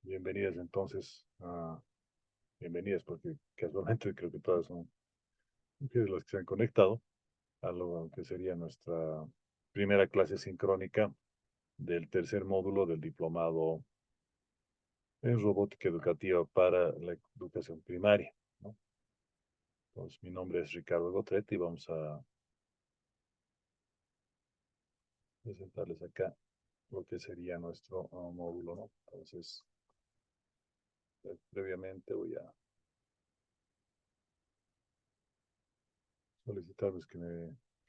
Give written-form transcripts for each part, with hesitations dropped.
Bienvenidas entonces, bienvenidas porque casualmente creo que todas son mujeres las que se han conectado a lo que sería nuestra primera clase sincrónica del tercer módulo del diplomado en robótica educativa para la educación primaria, ¿no? Entonces, mi nombre es Ricardo Gotret y vamos a presentarles acá lo que sería nuestro módulo, ¿no? Entonces, previamente voy a solicitarles que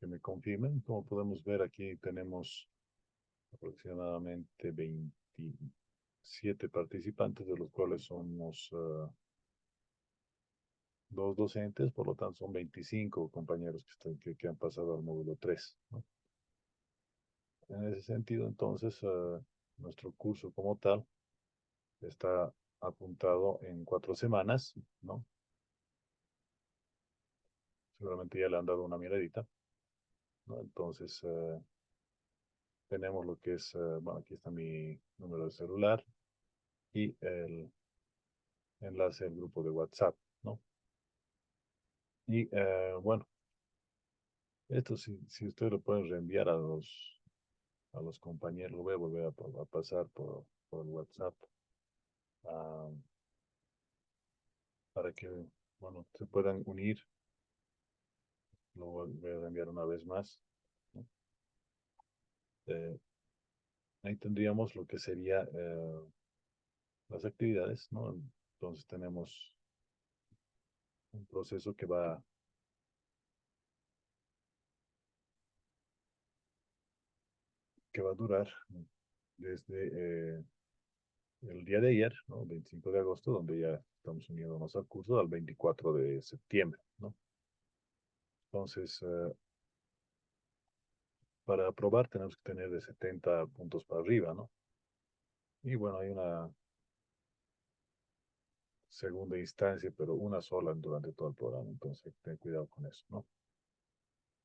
me confirmen. Como podemos ver, aquí tenemos aproximadamente 27 participantes, de los cuales somos dos docentes, por lo tanto son 25 compañeros que han pasado al módulo 3, ¿no? En ese sentido, entonces, nuestro curso como tal está apuntado en 4 semanas, ¿no? Seguramente ya le han dado una miradita, ¿no? Entonces, tenemos lo que es, bueno, aquí está mi número de celular y el enlace al grupo de WhatsApp, ¿no? Y bueno, esto si ustedes lo pueden reenviar a los compañeros, lo voy a volver a pasar por el WhatsApp, ah, para que, bueno, se puedan unir. Lo voy a reenviar una vez más, ¿no? Eh, Ahí tendríamos lo que sería las actividades, ¿no? Entonces tenemos un proceso que va a durar desde el día de ayer, ¿no? 25 de agosto, donde ya estamos uniéndonos al curso, al 24 de septiembre, ¿no? Entonces, para aprobar tenemos que tener de 70 puntos para arriba, ¿no? Y bueno, hay una segunda instancia, pero una sola durante todo el programa, entonces ten cuidado con eso, ¿no?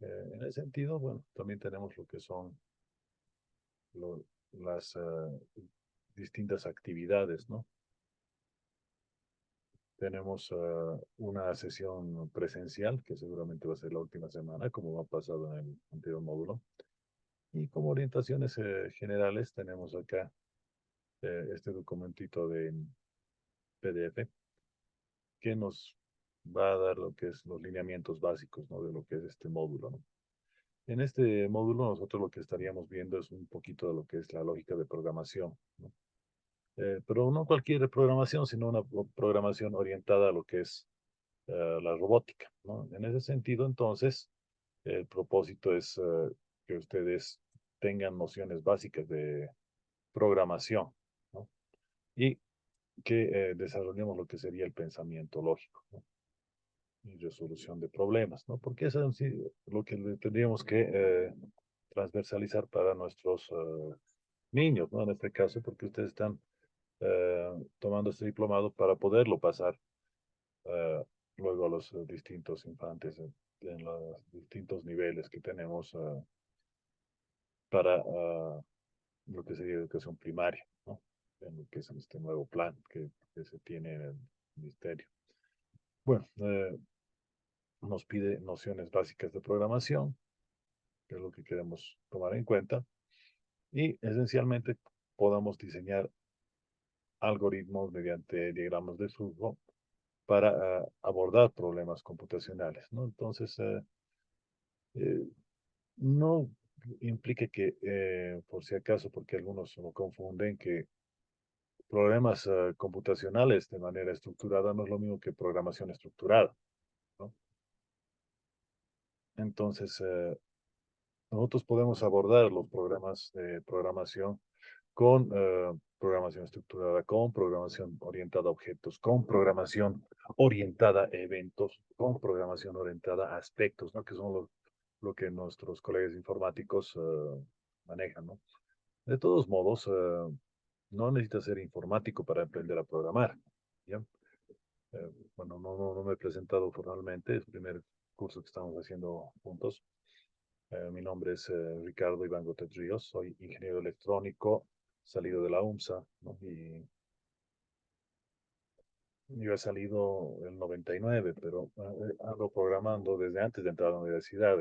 En ese sentido, bueno, también tenemos lo que son las distintas actividades, ¿no? Tenemos una sesión presencial, que seguramente va a ser la última semana, como ha pasado en el anterior módulo. Y como orientaciones generales, tenemos acá este documentito de PDF que nos va a dar lo que es los lineamientos básicos, ¿no? De lo que es este módulo, ¿no? En este módulo nosotros lo que estaríamos viendo es un poquito de lo que es la lógica de programación, ¿no? Pero no cualquier programación, sino una programación orientada a lo que es la robótica, ¿no? En ese sentido, entonces, el propósito es que ustedes tengan nociones básicas de programación, ¿no? Y que desarrollemos lo que sería el pensamiento lógico, ¿no? Y resolución de problemas, ¿no? Porque eso es sí, lo que tendríamos que transversalizar para nuestros niños, ¿no? En este caso, porque ustedes están tomando este diplomado para poderlo pasar eh, luego a los distintos infantes en los distintos niveles que tenemos para lo que sería educación primaria, ¿no? En lo que es este nuevo plan que se tiene en el ministerio. Bueno, nos pide nociones básicas de programación, que es lo que queremos tomar en cuenta, y esencialmente podamos diseñar algoritmos mediante diagramas de flujo para abordar problemas computacionales, ¿no? Entonces, eh, no implica que, por si acaso, porque algunos lo confunden, que problemas computacionales de manera estructurada no es lo mismo que programación estructurada, ¿no? Entonces, nosotros podemos abordar los programas de programación con programación estructurada, con programación orientada a objetos, con programación orientada a eventos, con programación orientada a aspectos, ¿no? Que son lo que nuestros colegas informáticos manejan, ¿no? De todos modos, no necesitas ser informático para aprender a programar, ¿ya? Bueno, no me he presentado formalmente, es el primer curso que estamos haciendo juntos. Mi nombre es Ricardo Iván Gotet Ríos, soy ingeniero electrónico, salido de la UMSA, ¿no? Y yo he salido el 99, pero ando programando desde antes de entrar a la universidad.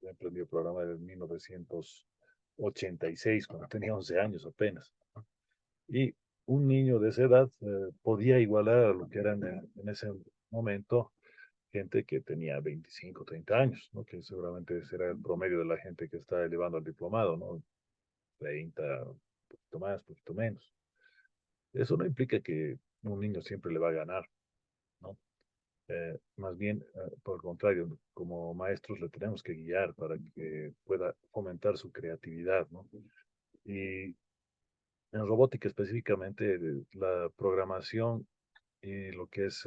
He emprendido el programa desde 1986, cuando tenía 11 años apenas. Y un niño de esa edad podía igualar a lo que eran en ese momento gente que tenía 25, 30 años, ¿no? Que seguramente será el promedio de la gente que está elevando al diplomado, ¿no? 30, un poquito más, un poquito menos. Eso no implica que un niño siempre le va a ganar, ¿no? Más bien, por el contrario, como maestros le tenemos que guiar para que pueda fomentar su creatividad, ¿no? Y en robótica específicamente, la programación y lo que es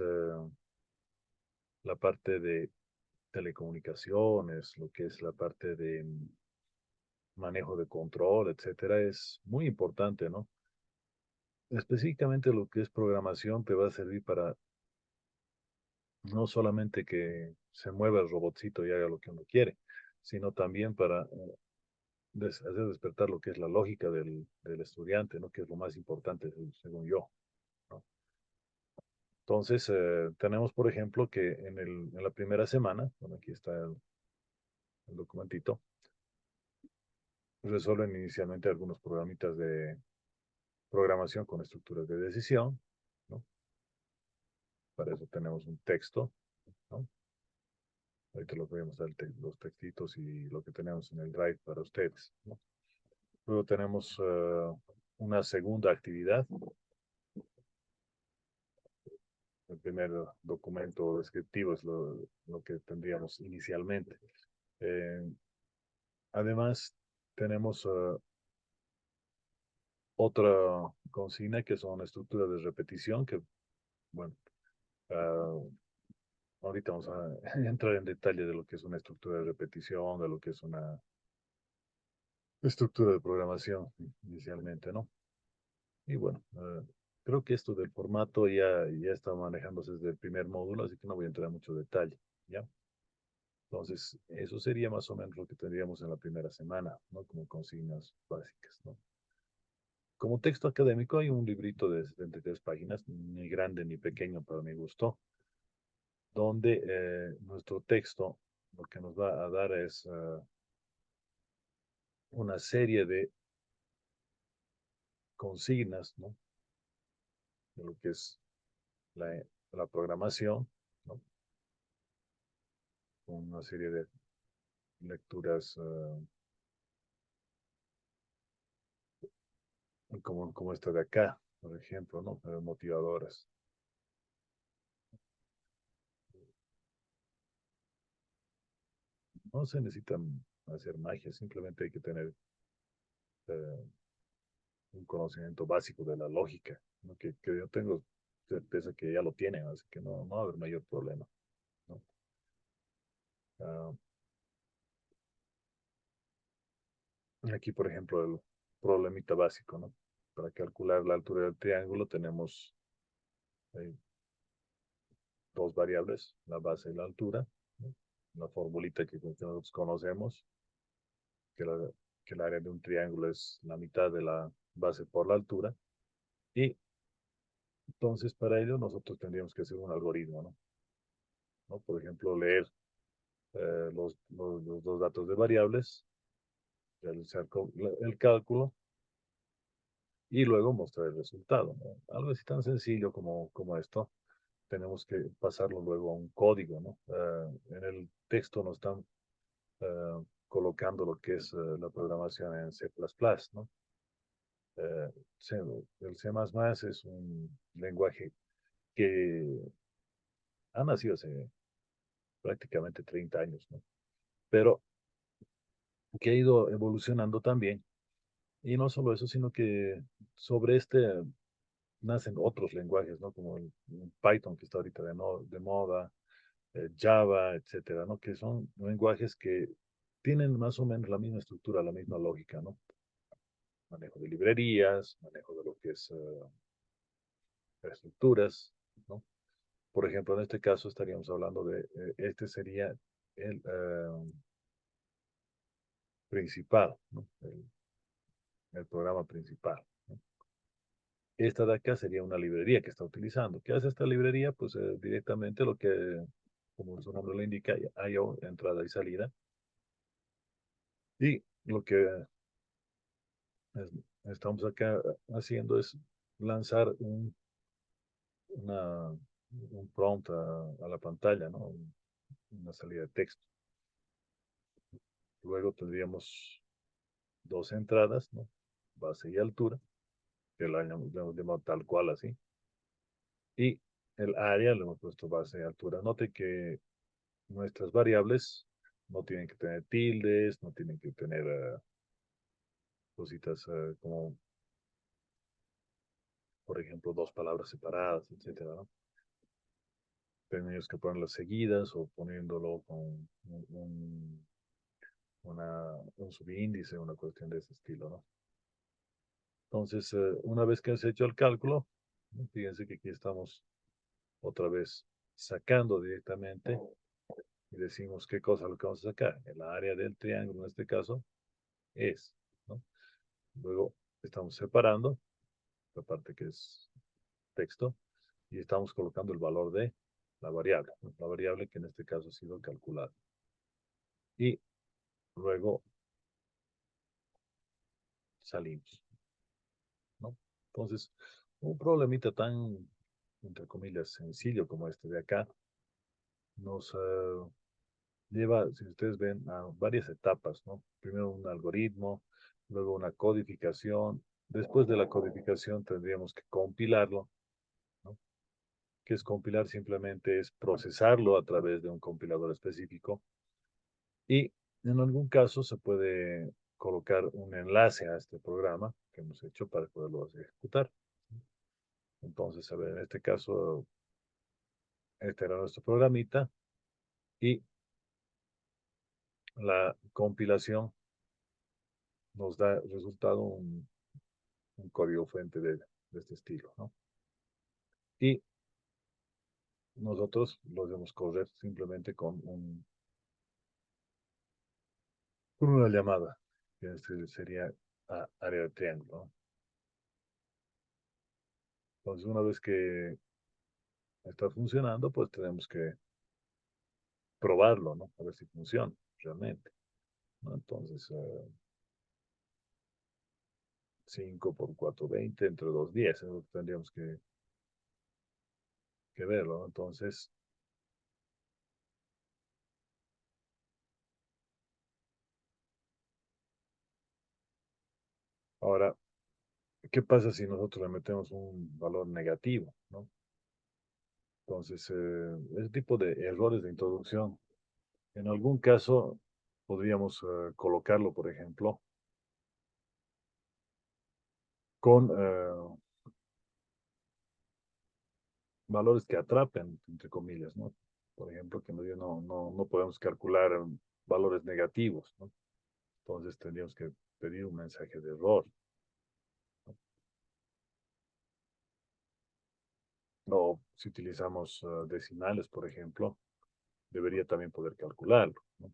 la parte de telecomunicaciones, lo que es la parte de manejo de control, etcétera, es muy importante, ¿no? Específicamente lo que es programación te va a servir para no solamente que se mueva el robotcito y haga lo que uno quiere, sino también para hacer despertar lo que es la lógica del estudiante, ¿no? Que es lo más importante, según yo, ¿no? Entonces, tenemos, por ejemplo, que en la primera semana, bueno, aquí está el documentito, resuelven inicialmente algunos programitas de programación con estructuras de decisión, ¿no? Para eso tenemos un texto, ¿no? Ahorita les voy a mostrar los textitos y lo que tenemos en el Drive para ustedes, ¿no? Luego tenemos una segunda actividad, el primer documento descriptivo es lo que tendríamos inicialmente. Eh, Además, tenemos otra consigna que son estructuras de repetición, que, bueno, ah, ahorita vamos a entrar en detalle de lo que es una estructura de repetición, de lo que es una estructura de programación inicialmente, ¿no? Y bueno, creo que esto del formato ya está manejándose desde el primer módulo, así que no voy a entrar en mucho detalle, ¿ya? Entonces, eso sería más o menos lo que tendríamos en la primera semana, ¿no? Como consignas básicas, ¿no? Como texto académico hay un librito de 73 páginas, ni grande ni pequeño para mi gusto, donde nuestro texto lo que nos va a dar es una serie de consignas, ¿no? De lo que es la programación, ¿no? Con una serie de lecturas como esta de acá, por ejemplo, ¿no? Motivadoras. No se necesitan hacer magia, simplemente hay que tener eh, un conocimiento básico de la lógica, ¿no? Que yo tengo certeza que ya lo tienen, así que no va a haber mayor problema, ¿no? Ah, aquí, por ejemplo, el problemita básico, ¿no? Para calcular la altura del triángulo tenemos eh, dos variables, la base y la altura, ¿no? Una formulita que nosotros conocemos, que, que el área de un triángulo es la mitad de la base por la altura. Y entonces para ello nosotros tendríamos que hacer un algoritmo, ¿no? ¿No? Por ejemplo, leer los dos datos de variables, realizar el cálculo y luego mostrar el resultado, ¿no? Algo así tan sencillo como esto. Tenemos que pasarlo luego a un código, ¿no? En el texto nos están colocando lo que es la programación en C++, ¿no? Eh, C- el C++ es un lenguaje que ha nacido hace prácticamente 30 años, ¿no? Pero que ha ido evolucionando también. Y no solo eso, sino que sobre este nacen otros lenguajes, ¿no? Como el Python, que está ahorita de moda, Java, etcétera, ¿no? Que son lenguajes que tienen más o menos la misma estructura, la misma lógica, ¿no? Manejo de librerías, manejo de lo que es estructuras, ¿no? Por ejemplo, en este caso estaríamos hablando de, este sería el principal, ¿no? el programa principal, ¿no? Esta de acá sería una librería que está utilizando. ¿Qué hace esta librería? Pues directamente lo que, como su nombre lo indica, I/O, entrada y salida. Y lo que estamos acá haciendo es lanzar una, un prompt a la pantalla, ¿no? Una salida de texto. Luego tendríamos dos entradas, ¿no? Base y altura, que lo hemos llamado tal cual así. Y el área le hemos puesto base y altura. Note que nuestras variables no tienen que tener tildes, no tienen que tener cositas como, por ejemplo, dos palabras separadas, etcétera, ¿no? Tenemos que ponerlas seguidas o poniéndolo con un subíndice, una cuestión de ese estilo, ¿no? Entonces, una vez que has hecho el cálculo, ¿no? Fíjense que aquí estamos otra vez sacando directamente y decimos qué cosa es lo que vamos a sacar. El área del triángulo, en este caso, es, ¿no? Luego estamos separando la parte que es texto y estamos colocando el valor de la variable, ¿no? La variable que en este caso ha sido calculada. Y luego salimos, ¿no? Entonces, un problemita tan, entre comillas, sencillo como este de acá, nos lleva, si ustedes ven, a varias etapas, ¿no? Primero un algoritmo, luego una codificación. Después de la codificación tendríamos que compilarlo, ¿no? ¿Qué es compilar? Simplemente es procesarlo a través de un compilador específico y en algún caso se puede colocar un enlace a este programa que hemos hecho para poderlo ejecutar. Entonces, a ver, en este caso, este era nuestro programita y la compilación nos da resultado un código fuente de este estilo, ¿no? Y nosotros lo debemos correr simplemente con una llamada, que este sería a área de triángulo, ¿no? Entonces, una vez que está funcionando, pues tenemos que probarlo, ¿no? A ver si funciona realmente, ¿no? Entonces, 5 por 4, 20, entre 2, 10, es lo que tendríamos que verlo, ¿no? Entonces, ahora, ¿qué pasa si nosotros le metemos un valor negativo, ¿no? Entonces, ese tipo de errores de introducción, en algún caso podríamos colocarlo, por ejemplo, con valores que atrapen, entre comillas, ¿no? Por ejemplo, que no podemos calcular valores negativos, ¿no? Entonces tendríamos que pedir un mensaje de error, ¿no? O si utilizamos decimales, por ejemplo, debería también poder calcularlo, ¿no?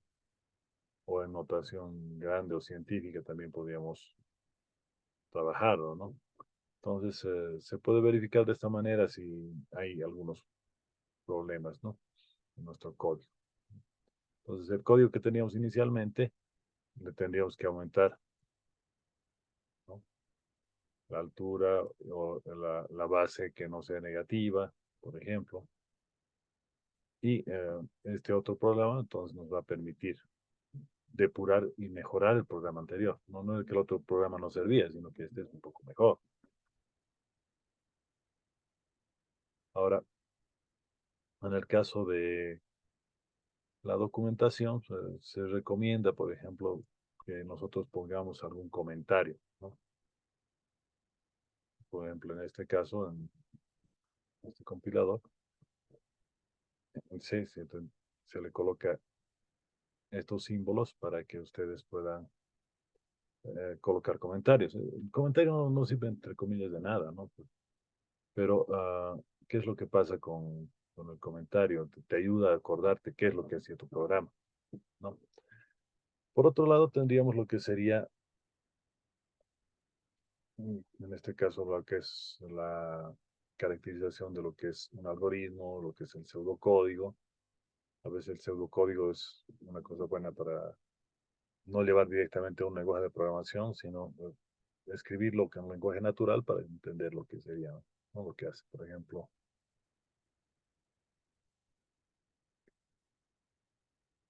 O en notación grande o científica también podríamos trabajarlo, ¿no? Entonces, se puede verificar de esta manera si hay algunos problemas, ¿no? En nuestro código. Entonces, el código que teníamos inicialmente le tendríamos que aumentar, ¿no? La altura o la base que no sea negativa, por ejemplo. Y este otro programa entonces nos va a permitir depurar y mejorar el programa anterior. No es que el otro programa no servía, sino que este es un poco mejor. Ahora, en el caso de la documentación, se recomienda, por ejemplo, que nosotros pongamos algún comentario, ¿no? Por ejemplo, en este caso, en este compilador, se le coloca estos símbolos para que ustedes puedan colocar comentarios. El comentario no sirve entre comillas de nada, ¿no? Pero, ¿qué es lo que pasa con el comentario? Te ayuda a acordarte qué es lo que hacía tu programa, ¿no? Por otro lado, tendríamos lo que sería En este caso, lo que es la caracterización de lo que es un algoritmo, lo que es el pseudocódigo. A veces el pseudocódigo es una cosa buena para no llevar directamente a un lenguaje de programación, sino escribirlo con un lenguaje natural para entender lo que sería, ¿no? Lo que hace. Por ejemplo,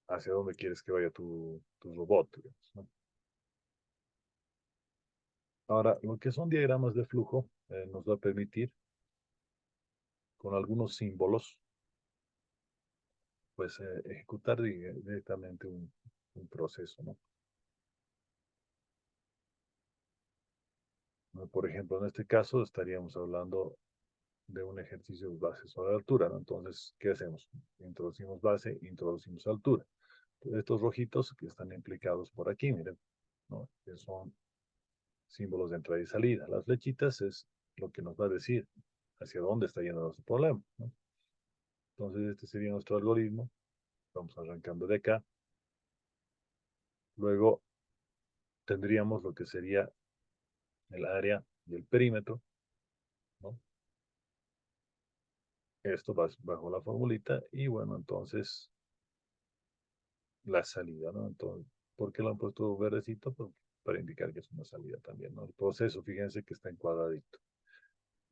hacia dónde quieres que vaya tu robot, digamos, ¿no? Ahora, lo que son diagramas de flujo nos va a permitir, con algunos símbolos, pues ejecutar directamente un proceso, ¿no? Por ejemplo, en este caso estaríamos hablando de un ejercicio de base sobre altura, ¿no? Entonces, ¿qué hacemos? Introducimos base, introducimos altura. Estos rojitos que están implicados por aquí, miren, ¿no? Que son símbolos de entrada y salida. Las flechitas es lo que nos va a decir hacia dónde está yendo nuestro problema, ¿no? Entonces, este sería nuestro algoritmo. Vamos arrancando de acá. Luego tendríamos lo que sería el área y el perímetro, ¿no? Esto va bajo la formulita y bueno, entonces la salida, ¿no? Entonces, ¿por qué lo han puesto verdecito? Pues para indicar que es una salida también, ¿no? El proceso, fíjense que está en cuadradito.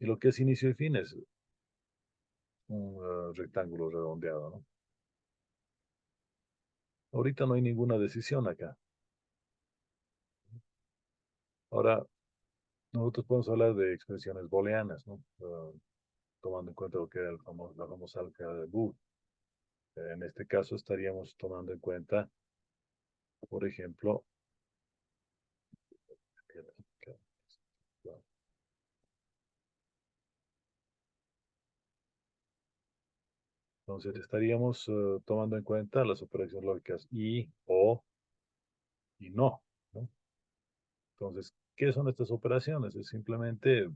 Y lo que es inicio y fin es un rectángulo redondeado, ¿no? Ahorita no hay ninguna decisión acá. Ahora, nosotros podemos hablar de expresiones booleanas, ¿no? Tomando en cuenta lo que era la famosa álgebra de Boole. En este caso estaríamos tomando en cuenta, por ejemplo, entonces estaríamos tomando en cuenta las operaciones lógicas y, o y no, ¿no? Entonces, ¿qué son estas operaciones? Es simplemente,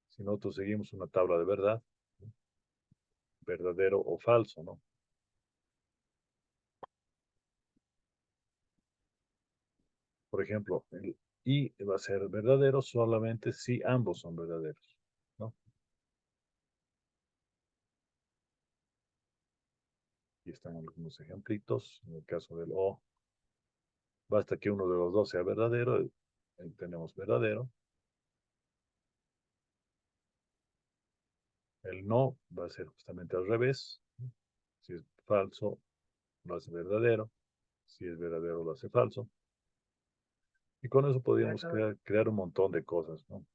si nosotros seguimos una tabla de verdad, ¿no? Verdadero o falso, ¿no? Por ejemplo, el y va a ser verdadero solamente si ambos son verdaderos, ¿no? Y están algunos ejemplitos. En el caso del o, basta que uno de los dos sea verdadero, tenemos verdadero. El no va a ser justamente al revés, ¿no? Si es falso, lo hace verdadero. Si es verdadero, lo hace falso. Y con eso podríamos crear un montón de cosas, ¿no?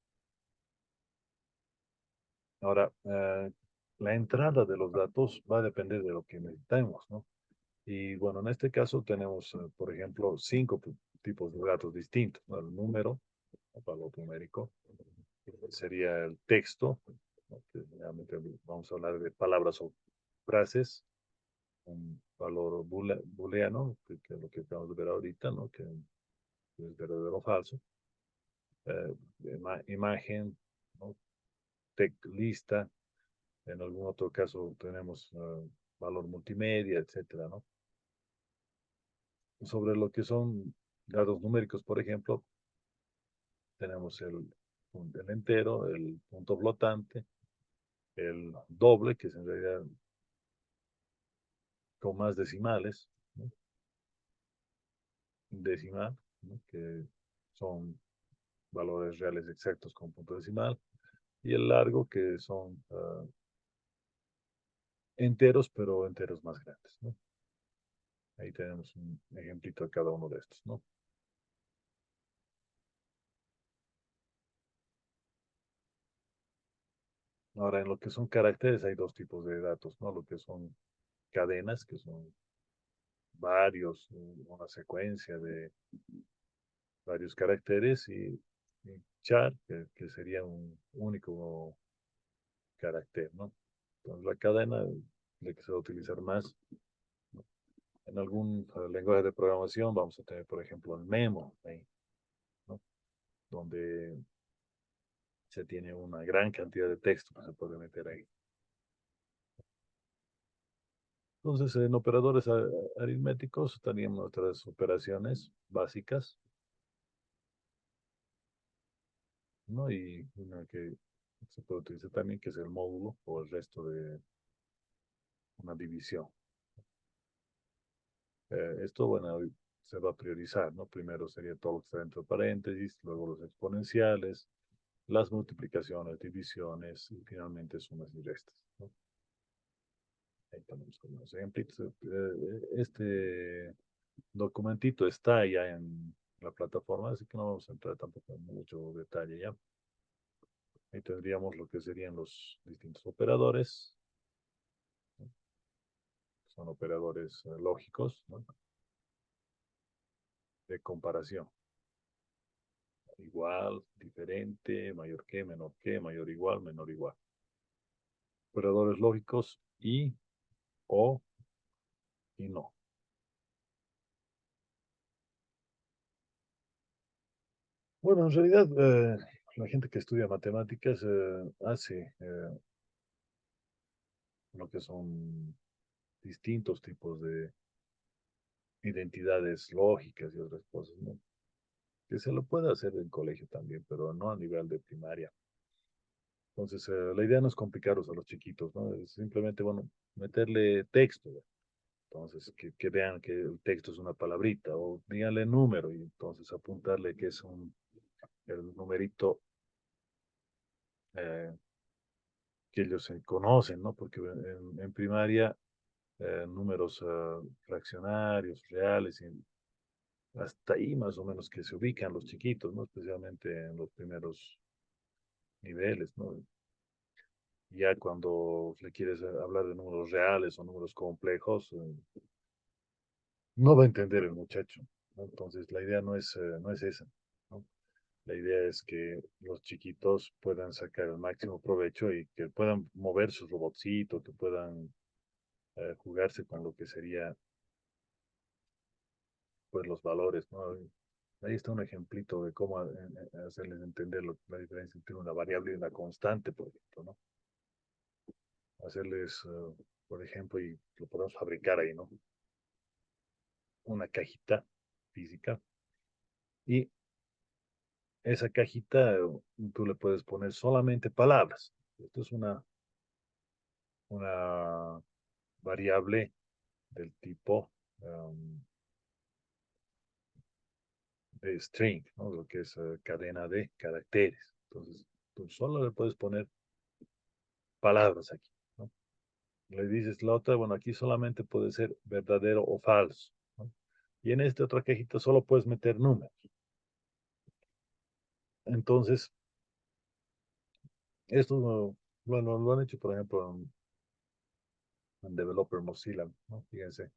Ahora, la entrada de los datos va a depender de lo que necesitemos, ¿no? Y bueno, en este caso tenemos, por ejemplo, cinco tipos de datos distintos, ¿no? El número, el valor numérico, sería el texto, ¿no? Que realmente vamos a hablar de palabras o frases, un valor booleano, que es lo que acabamos de ver ahorita, ¿no? Que es verdadero o falso. Imagen, ¿no? Lista, en algún otro caso tenemos valor multimedia, etcétera, ¿no? Sobre lo que son datos numéricos, por ejemplo, tenemos el entero, el punto flotante, el doble, que es en realidad con más decimales, ¿no? Decimal, ¿no? Que son valores reales exactos con punto decimal, y el largo, que son enteros, pero enteros más grandes, ¿no? Ahí tenemos un ejemplito de cada uno de estos, ¿no? Ahora, en lo que son caracteres, hay dos tipos de datos, ¿no? Lo que son cadenas, que son varios, una secuencia de varios caracteres, y char, que sería un único carácter, ¿no? Entonces, la cadena, la que se va a utilizar más, ¿no? En algún lenguaje de programación vamos a tener, por ejemplo, el memo, ahí, ¿no? Donde se tiene una gran cantidad de texto que se puede meter ahí. Entonces, en operadores aritméticos teníamos nuestras operaciones básicas. ¿no? Y una que se puede utilizar también, que es el módulo o el resto de una división. Esto, bueno, se va a priorizar, ¿no? Primero sería todo lo que está dentro de paréntesis, luego los exponenciales, las multiplicaciones, divisiones y finalmente sumas y restas, ¿no? Ahí tenemos como unos ejemplitos. Este documentito está ya en la plataforma, así que no vamos a entrar tampoco en mucho detalle ya. Ahí tendríamos lo que serían los distintos operadores, ¿no? Son operadores lógicos, ¿no? De comparación. Igual, diferente, mayor que, mayor igual, menor igual. Operadores lógicos y, o y no. Bueno, en realidad, la gente que estudia matemáticas hace lo que son distintos tipos de identidades lógicas y otras cosas, ¿no? Que se lo puede hacer en colegio también, pero no a nivel de primaria. Entonces, la idea no es complicarlos a los chiquitos, ¿no? Es simplemente, bueno, meterle texto, ¿no? Entonces, que vean que el texto es una palabrita, o díganle número, y entonces apuntarle que es el numerito eh, que ellos conocen, ¿no? Porque en primaria, números fraccionarios, reales, y hasta ahí más o menos que se ubican los chiquitos, ¿no? Especialmente en los primeros niveles, ¿no? Ya cuando le quieres hablar de números reales o números complejos, no va a entender el muchacho, ¿no? Entonces, la idea no es esa, ¿no? La idea es que los chiquitos puedan sacar el máximo provecho y que puedan mover sus robotcitos, que puedan jugarse con lo que sería, pues, los valores, ¿no? Ahí está un ejemplito de cómo hacerles entender la diferencia entre una variable y una constante, por ejemplo, ¿no? Hacerles, por ejemplo, y lo podemos fabricar ahí, ¿no? Una cajita física y esa cajita tú le puedes poner solamente palabras. Esto es una variable del tipo de string, ¿no? Lo que es cadena de caracteres. Entonces, tú solo le puedes poner palabras aquí, ¿no? Le dices la otra, bueno, aquí solamente puede ser verdadero o falso, ¿no? Y en esta otra cajita solo puedes meter números. Entonces, esto bueno, lo han hecho, por ejemplo, en Developer Mozilla, ¿no? Fíjense,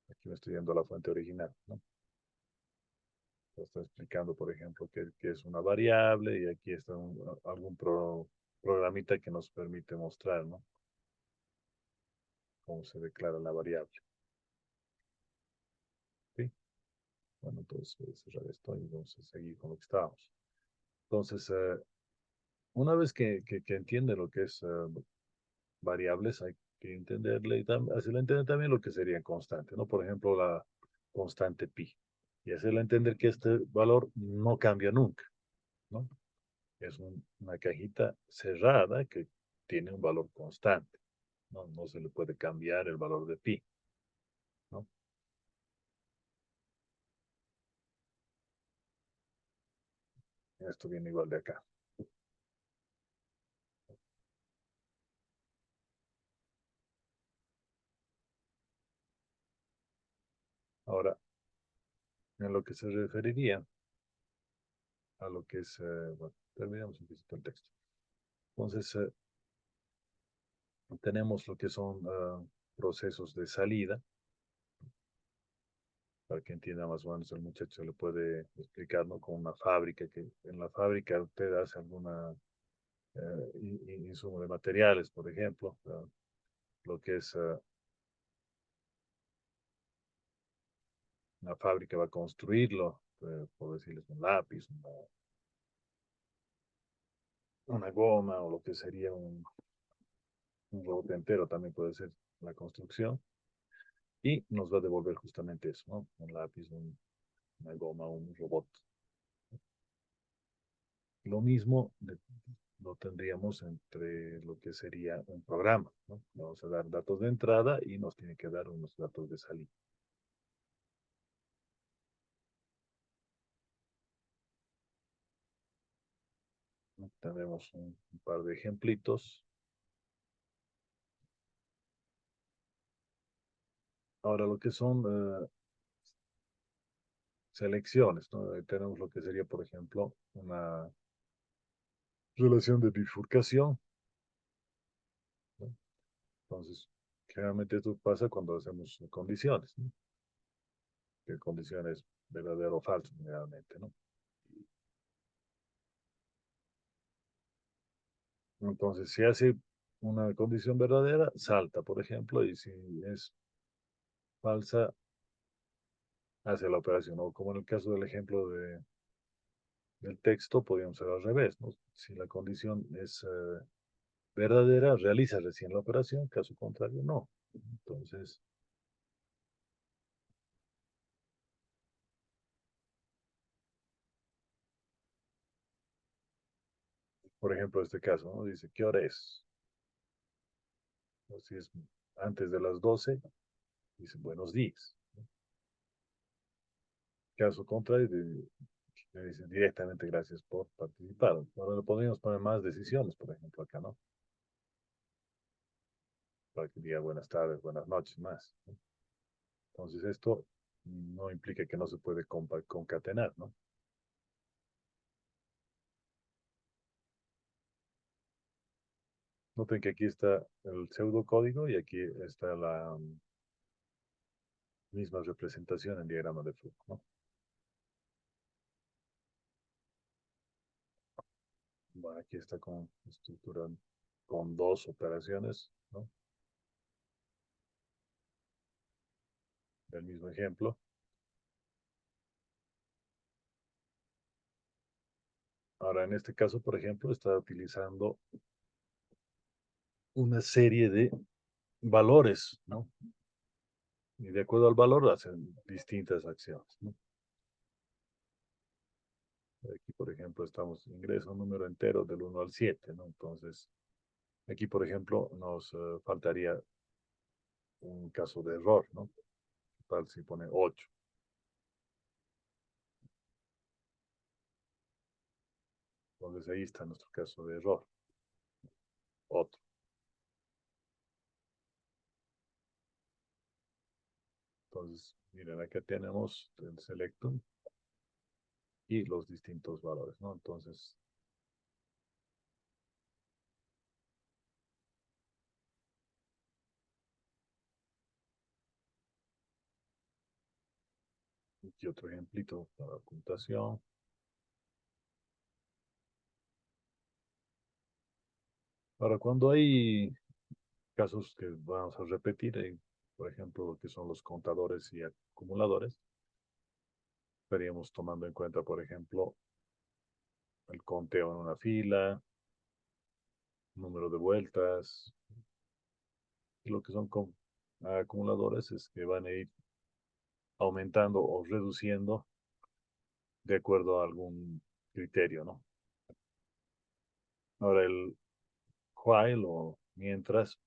aquí me estoy yendo a la fuente original, ¿no? Está explicando, por ejemplo, que es una variable y aquí está algún programita que nos permite mostrar, ¿no? Cómo se declara la variable. ¿Sí? Bueno, entonces voy a cerrar esto y vamos a seguir con lo que estábamos. Entonces, una vez que entiende lo que es variables, hay que entenderle y hacerle entender también lo que sería constante, ¿no? Por ejemplo, la constante pi. Y hacerle entender que este valor no cambia nunca, ¿no? Es una cajita cerrada que tiene un valor constante, ¿no? No se le puede cambiar el valor de pi, ¿no? Esto viene igual de acá. Ahora, en lo que se referiría a lo que es, bueno, terminamos un poquito el texto. Entonces, tenemos lo que son procesos de salida, para que entienda más o menos el muchacho le puede explicar, ¿no? Con una fábrica, que en la fábrica usted hace alguna insumo de materiales, por ejemplo, lo que es una fábrica va a construirlo, por decirles un lápiz, una goma o lo que sería un robot entero también puede ser la construcción y nos va a devolver justamente eso, ¿no? Un lápiz, una goma, un robot. Lo mismo lo tendríamos entre lo que sería un programa, ¿no? Vamos a dar datos de entrada y nos tiene que dar unos datos de salida. ¿No? Tenemos un par de ejemplitos. Ahora, lo que son selecciones, ¿no? Tenemos lo que sería, por ejemplo, una relación de bifurcación, ¿no? Entonces, generalmente esto pasa cuando hacemos condiciones, ¿no? Que condiciones verdadero o falso, generalmente, ¿no? Entonces, si hace una condición verdadera, salta, por ejemplo, y si es falsa, hace la operación. O como en el caso del ejemplo del texto, podríamos ser al revés, ¿no? Si la condición es verdadera, realiza recién la operación, caso contrario, no. Entonces, por ejemplo, este caso, ¿no? Dice, ¿qué hora es? O si es antes de las 12, dice, buenos días. Caso contrario, le dice directamente gracias por participar. Ahora le podríamos poner más decisiones, por ejemplo, acá, ¿no? Para que diga buenas tardes, buenas noches, más, ¿no? Entonces, esto no implica que no se puede concatenar, ¿no? Noten que aquí está el pseudocódigo y aquí está la misma representación en diagrama de flujo, ¿no? Bueno, aquí está con estructura con dos operaciones, ¿no? Del mismo ejemplo. Ahora, en este caso, por ejemplo, está utilizando una serie de valores, ¿no? Y de acuerdo al valor hacen distintas acciones, ¿no? Aquí, por ejemplo, estamos ingreso un número entero del 1 al 7, ¿no? Entonces, aquí, por ejemplo, nos faltaría un caso de error, ¿no? Tal si pone 8. Entonces, ahí está nuestro caso de error. Otro. Entonces, miren, acá tenemos el selectum y los distintos valores, ¿no? Entonces, aquí otro ejemplito para ocultación. Ahora, cuando hay casos que vamos a repetir, por ejemplo, que son los contadores y acumuladores, estaríamos tomando en cuenta, por ejemplo, el conteo en una fila, número de vueltas. Y lo que son acumuladores es que van a ir aumentando o reduciendo de acuerdo a algún criterio, ¿no? Ahora, el while o mientras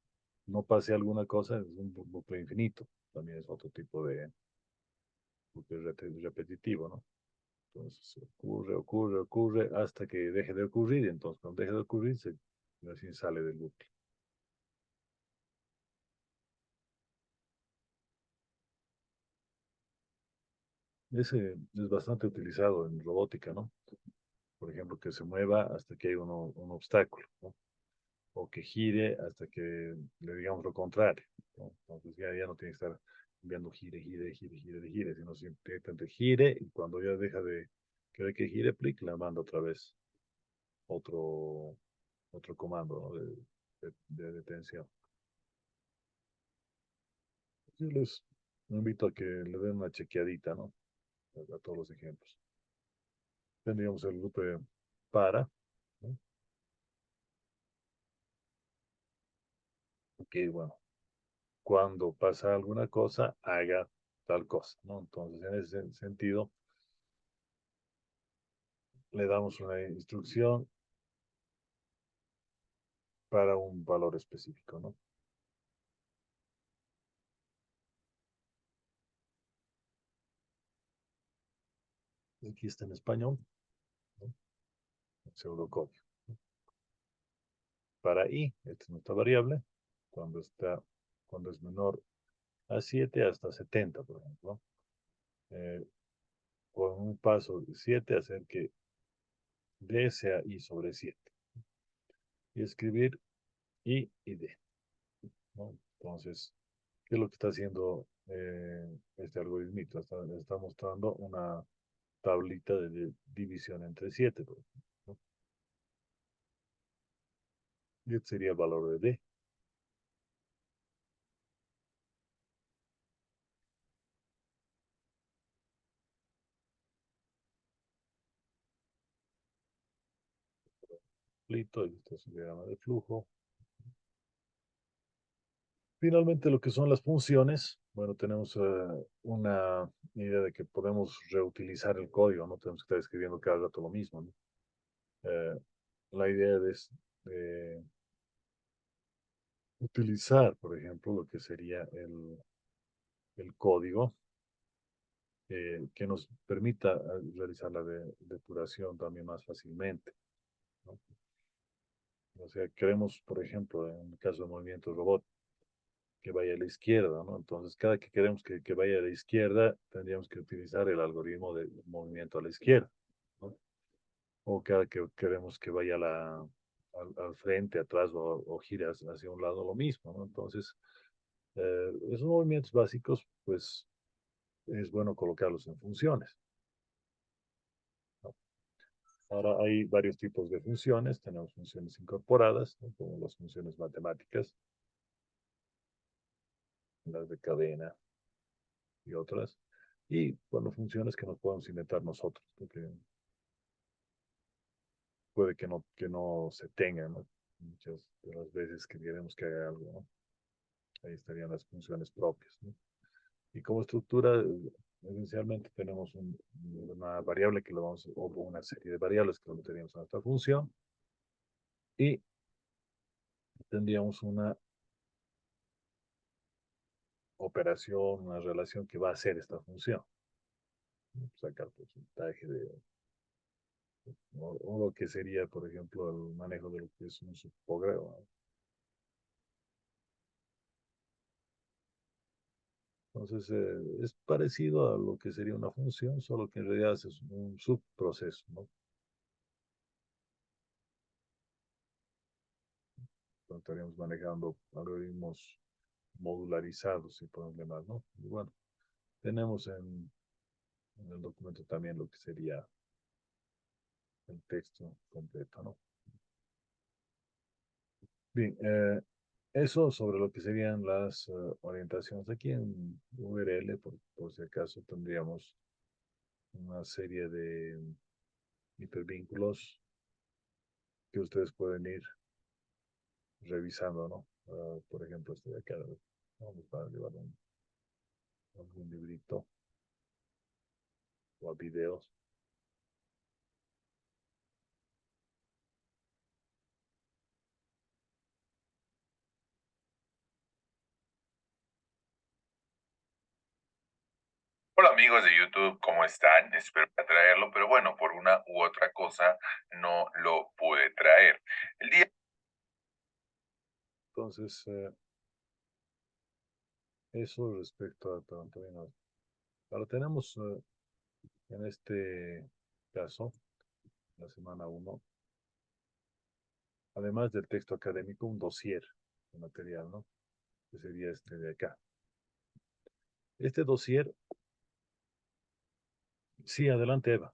no pase alguna cosa es un bucle infinito. También es otro tipo de bucle repetitivo, ¿no? Entonces ocurre hasta que deje de ocurrir. Entonces, cuando deje de ocurrir, así sale del bucle. Ese es bastante utilizado en robótica, ¿no? Por ejemplo, que se mueva hasta que hay un obstáculo, ¿no? O que gire hasta que le digamos lo contrario, ¿no? Entonces ya no tiene que estar enviando gire, sino simplemente gire y cuando ya deja de querer que gire, plic, la manda otra vez otro, otro comando, ¿no? de detención. Yo les invito a que le den una chequeadita, ¿no? A todos los ejemplos. Tendríamos el grupo para, ¿no? Que, bueno, cuando pasa alguna cosa, haga tal cosa, ¿no? Entonces, en ese sentido, le damos una instrucción para un valor específico, ¿no? Aquí está en español, ¿no? Pseudocódigo. Para i, esta es nuestra variable, cuando es menor a 7 hasta 70, por ejemplo. Eh, con un paso de 7 hacer que d sea i sobre 7. Y escribir i y d, ¿no? Entonces, ¿qué es lo que está haciendo este algoritmito? Está mostrando una tablita de división entre 7, por ejemplo, ¿no? Y este sería el valor de d. Listo, y esto es un diagrama de flujo. Finalmente, lo que son las funciones, bueno, tenemos una idea de que podemos reutilizar el código, no tenemos que estar escribiendo cada rato lo mismo, ¿no? La idea es utilizar, por ejemplo, lo que sería el código que nos permita realizar la depuración también más fácilmente, ¿no? O sea, queremos, por ejemplo, en el caso de movimiento robot, que vaya a la izquierda, ¿no? Entonces, cada que queremos que vaya a la izquierda, tendríamos que utilizar el algoritmo de movimiento a la izquierda, ¿no? O cada que queremos que vaya al frente, atrás o gire hacia un lado, lo mismo, ¿no? Entonces, esos movimientos básicos, pues, es bueno colocarlos en funciones, ¿no? Ahora hay varios tipos de funciones. Tenemos funciones incorporadas, ¿no? Como las funciones matemáticas, las de cadena y otras. Y, bueno, funciones que nos podemos inventar nosotros, porque puede que no se tengan, ¿no? Muchas de las veces que queremos que haga algo, ¿no? Ahí estarían las funciones propias, ¿no? Y como estructura, esencialmente tenemos una variable que lo vamos, o una serie de variables que lo meteríamos en nuestra función, y tendríamos una operación, una relación que va a hacer esta función, ¿no? Sacar porcentaje o lo que sería, por ejemplo, el manejo de lo que es un subprograma, ¿no? Entonces, es parecido a lo que sería una función, solo que en realidad es un subproceso, ¿no? Entonces, estaríamos manejando algoritmos modularizados, si podemos llamar, ¿no? Y bueno, tenemos en el documento también lo que sería el texto completo, ¿no? Bien, eso sobre lo que serían las orientaciones. Aquí en URL, por si acaso, tendríamos una serie de hipervínculos que ustedes pueden ir revisando, ¿no? Por ejemplo, este de acá, vamos a llevar algún librito o a videos. Hola amigos de YouTube, ¿cómo están? Espero traerlo, pero bueno, por una u otra cosa no lo pude traer. El día Entonces, eso respecto a también. Ahora tenemos en este caso, la semana uno, además del texto académico, un dossier de material, ¿no? Que sería este de acá. Este dossier, sí, adelante, Eva.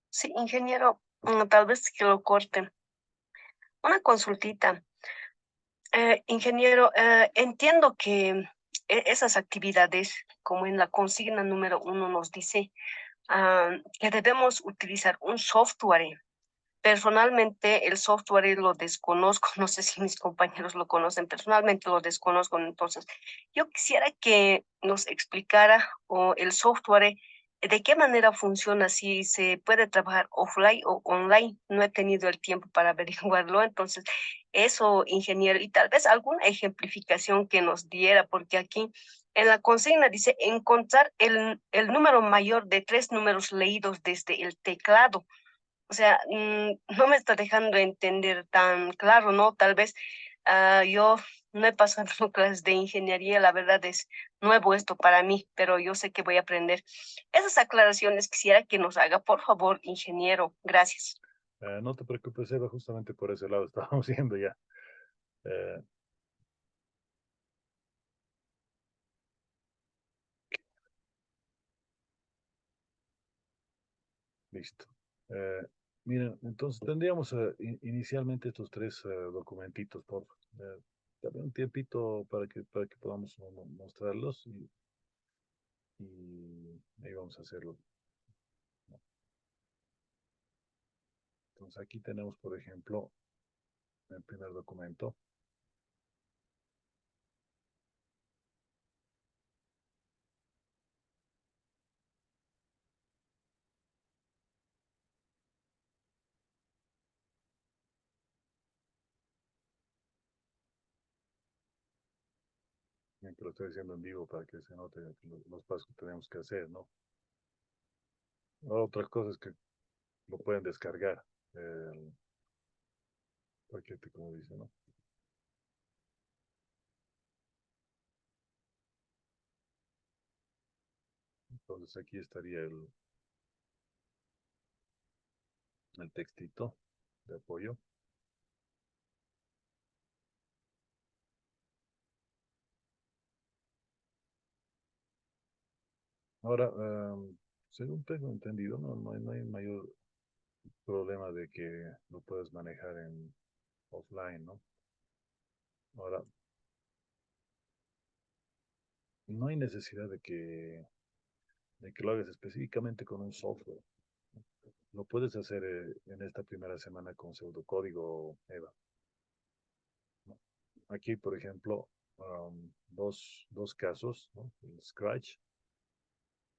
Sí, ingeniero, tal vez que lo corte. Una consultita. Ingeniero, entiendo que esas actividades, como en la consigna número 1 nos dice, que debemos utilizar un software personalmente el software lo desconozco, no sé si mis compañeros lo conocen, personalmente lo desconozco, entonces yo quisiera que nos explicara o el software de qué manera funciona, si se puede trabajar offline o online. No he tenido el tiempo para averiguarlo, entonces eso, ingeniero, y tal vez alguna ejemplificación que nos diera, porque aquí en la consigna dice encontrar el número mayor de 3 números leídos desde el teclado. O sea, no me está dejando entender tan claro, ¿no? Tal vez yo no he pasado clases de ingeniería, la verdad es nuevo esto para mí, pero yo sé que voy a aprender. Esas aclaraciones quisiera que nos haga, por favor, ingeniero. Gracias. No te preocupes, Eva, justamente por ese lado estábamos yendo ya. Eh, Listo. Eh, Mira, entonces tendríamos inicialmente estos tres documentitos, por dame un tiempito para que podamos mostrarlos y ahí vamos a hacerlo. Entonces aquí tenemos, por ejemplo, el primer documento. Bien, que lo estoy haciendo en vivo para que se note los pasos que tenemos que hacer, ¿no? Otra cosa es que lo pueden descargar, el paquete, como dice, ¿no? Entonces aquí estaría el textito de apoyo. Ahora, según tengo entendido, no hay mayor problema de que lo puedas manejar en offline, ¿no? Ahora, no hay necesidad de que lo hagas específicamente con un software. Lo puedes hacer en esta primera semana con pseudocódigo EVA, ¿no? Aquí, por ejemplo, dos casos, ¿no? El Scratch,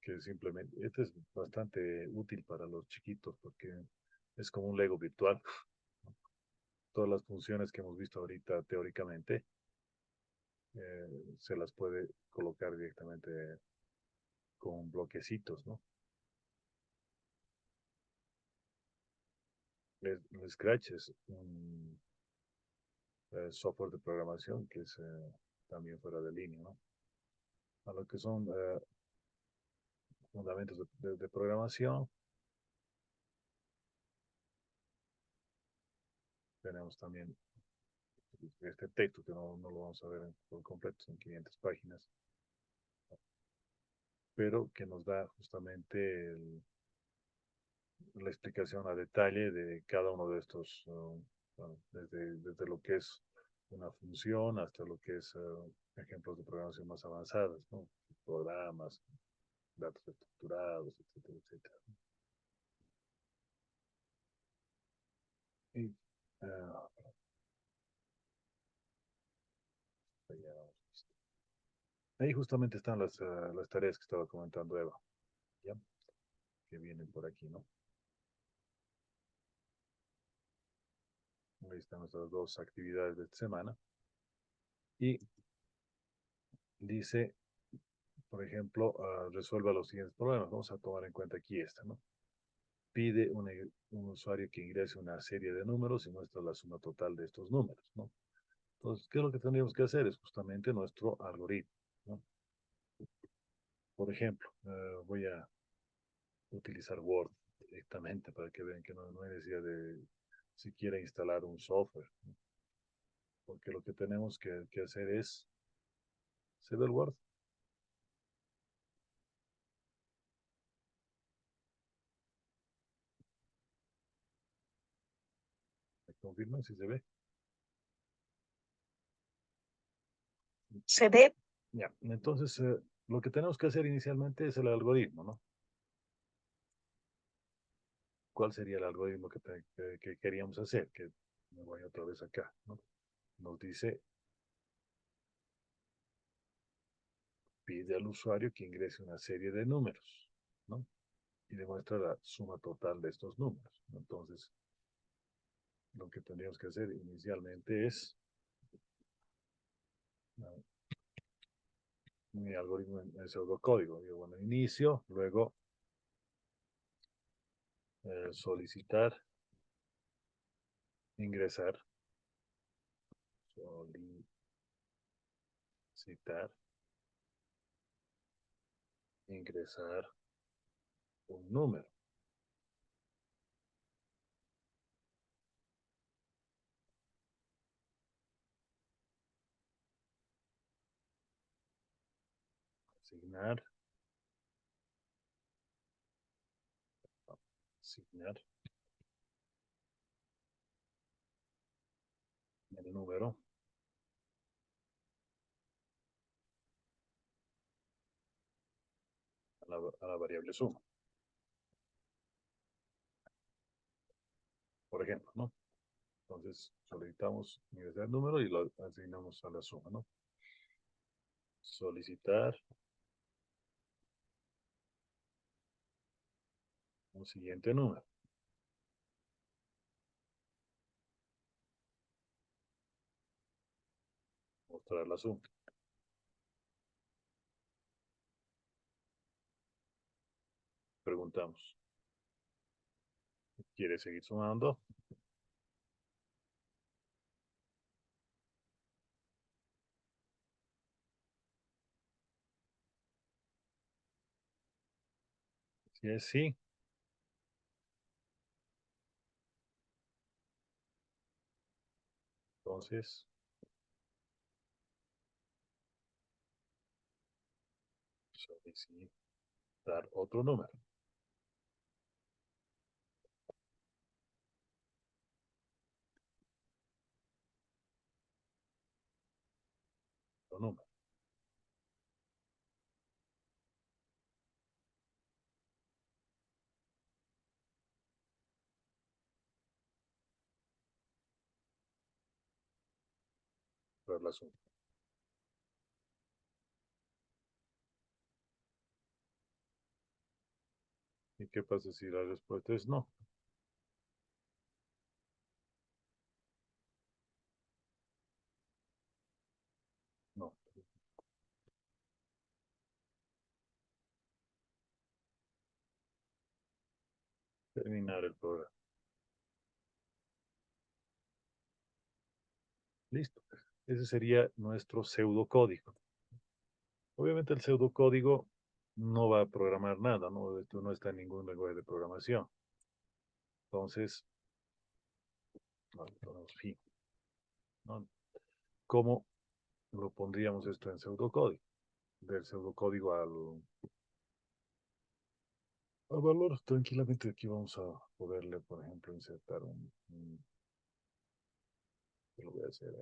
que simplemente, este es bastante útil para los chiquitos porque es como un Lego virtual. Todas las funciones que hemos visto ahorita teóricamente se las puede colocar directamente con bloquecitos, ¿no? El Scratch es un software de programación que es también fuera de línea, ¿no? A lo que son fundamentos de programación, tenemos también este texto que no lo vamos a ver por completo, son 500 páginas, pero que nos da justamente la explicación a detalle de cada uno de estos, bueno, desde lo que es una función hasta lo que es ejemplos de programación más avanzadas, ¿no? Programas, datos estructurados, etcétera, etcétera. Y ahí justamente están las tareas que estaba comentando Eva, ¿ya? Que vienen por aquí, ¿no? Ahí están nuestras dos actividades de esta semana. Y dice, por ejemplo, resuelva los siguientes problemas. Vamos a tomar en cuenta aquí esta, ¿no? Pide un usuario que ingrese una serie de números y muestra la suma total de estos números, ¿no? Entonces, ¿qué es lo que tendríamos que hacer? Es justamente nuestro algoritmo, ¿no? Por ejemplo, voy a utilizar Word directamente para que vean que no hay necesidad de siquiera instalar un software, ¿no? Porque lo que tenemos que hacer es, ¿se ve el Word? ¿Me confirman si se ve? Se ve. Ya, entonces lo que tenemos que hacer inicialmente es el algoritmo, ¿no? ¿cuál sería el algoritmo que queríamos hacer? Que me voy otra vez acá, ¿no? Nos dice, pide al usuario que ingrese una serie de números, ¿no? Y demuestra la suma total de estos números. Entonces, lo que tendríamos que hacer inicialmente es mi algoritmo en pseudocódigo. Digo, bueno, inicio, luego solicitar, ingresar, solicitar, ingresar un número. Asignar, asignar el número a la variable suma, por ejemplo, ¿no? Entonces solicitamos ingresar el número y lo asignamos a la suma, ¿no? Solicitar un siguiente número. Mostrar la suma. Preguntamos, ¿quiere seguir sumando? Si es sí, entonces solicitar otro número. Otro número. Ver la suma. ¿Y qué pasa si la respuesta es no? No. Terminar el programa. Listo. Ese sería nuestro pseudocódigo. Obviamente el pseudocódigo no va a programar nada, ¿no? Esto no está en ningún lenguaje de programación. Entonces, no, ponemos fin, ¿no? ¿Cómo lo pondríamos esto en pseudocódigo? Del pseudocódigo al valor, tranquilamente aquí vamos a poderle, por ejemplo, insertar lo voy a hacer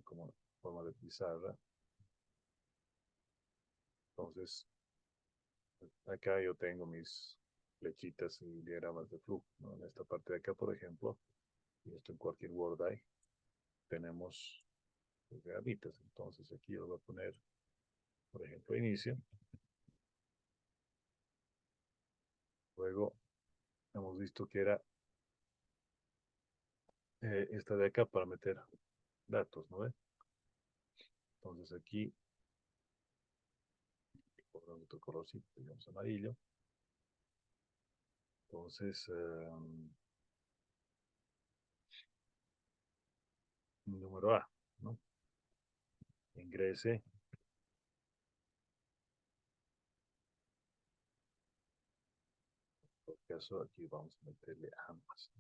como forma de pizarra. Entonces, acá yo tengo mis flechitas y diagramas de flujo, ¿no? En esta parte de acá, por ejemplo, y esto en cualquier Word hay, tenemos diagramitas. Entonces aquí yo voy a poner, por ejemplo, inicio. Luego hemos visto que era esta de acá para meter datos, ¿no ve? Entonces aquí, por otro colorcito, digamos amarillo. Entonces, número A, ¿no? Ingrese por caso aquí vamos a meterle ambas.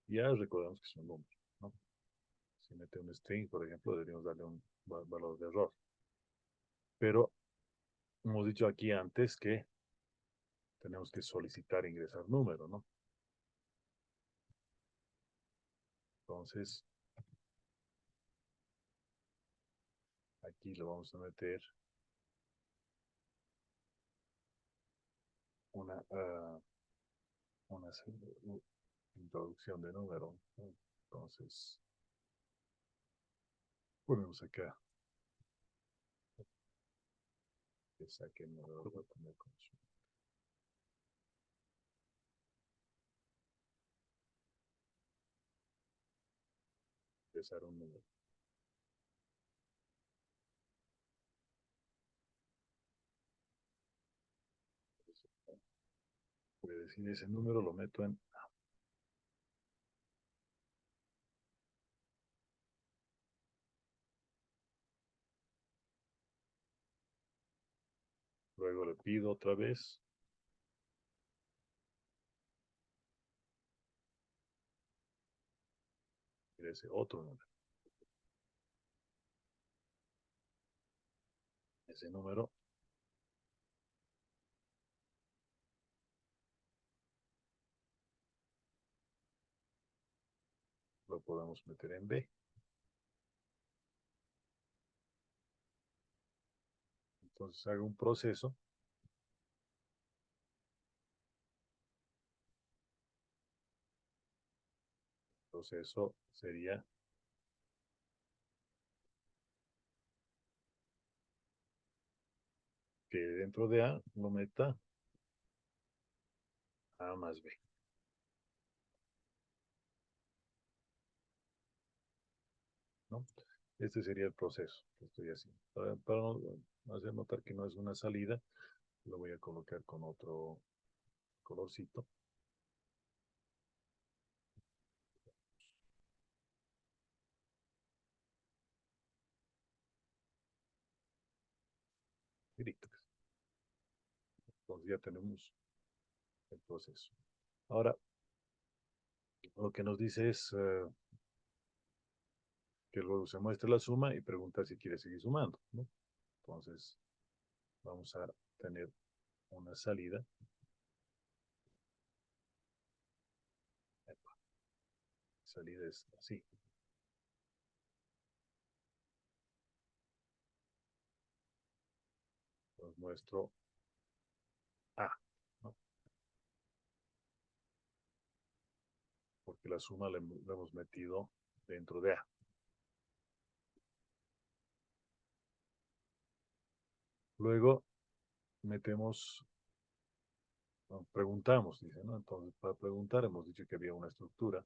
Ya recordemos que son números, ¿no? Si mete un string, por ejemplo, deberíamos darle un valor de error. Pero hemos dicho aquí antes que tenemos que solicitar ingresar número, ¿no? Entonces, aquí lo vamos a meter una una introducción de número, ¿no? Entonces, ponemos acá que saque el número, voy a poner como empezar un número. Voy a decir ese número, lo meto en A. Luego le pido otra vez ese otro número. Ese número lo podemos meter en B. Entonces hago un proceso. El proceso sería que dentro de A lo meta A más B, ¿no? Este sería el proceso que estoy haciendo. Para no hacer notar que no es una salida, lo voy a colocar con otro colorcito. Directo. Entonces ya tenemos el proceso. Ahora, lo que nos dice es que luego se muestre la suma y pregunta si quiere seguir sumando, ¿no? Entonces, vamos a tener una salida. Salida es así. Os muestro A, ¿no? Porque la suma la hemos metido dentro de A. Luego metemos, no, preguntamos, dice, ¿no? Entonces, para preguntar hemos dicho que había una estructura.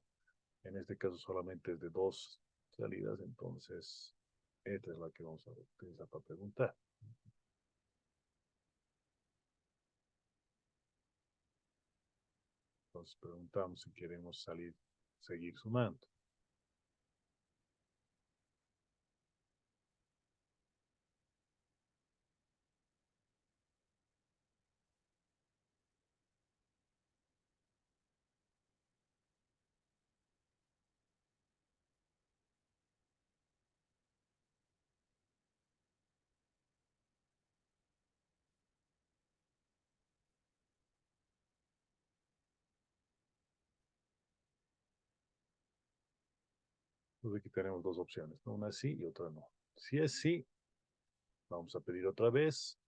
En este caso solamente es de dos salidas, entonces esta es la que vamos a utilizar para preguntar. Entonces preguntamos si queremos seguir sumando. Entonces aquí tenemos dos opciones, ¿no? Una sí y otra no. Si es sí, vamos a pedir otra vez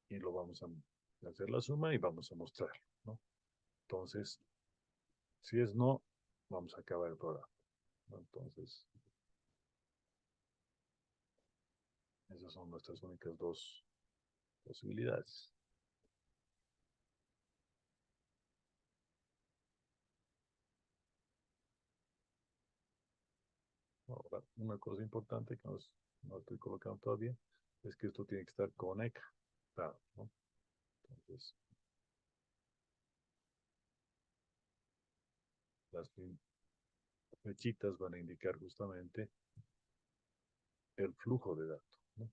y lo vamos a hacer la suma y vamos a mostrarlo, ¿no? Entonces, si es no, vamos a acabar el programa, ¿no? Entonces, esas son nuestras únicas dos posibilidades. Ahora, una cosa importante que no estoy colocando todavía es que esto tiene que estar conectado, ¿no? Entonces, las flechitas van a indicar justamente el flujo de datos, ¿no?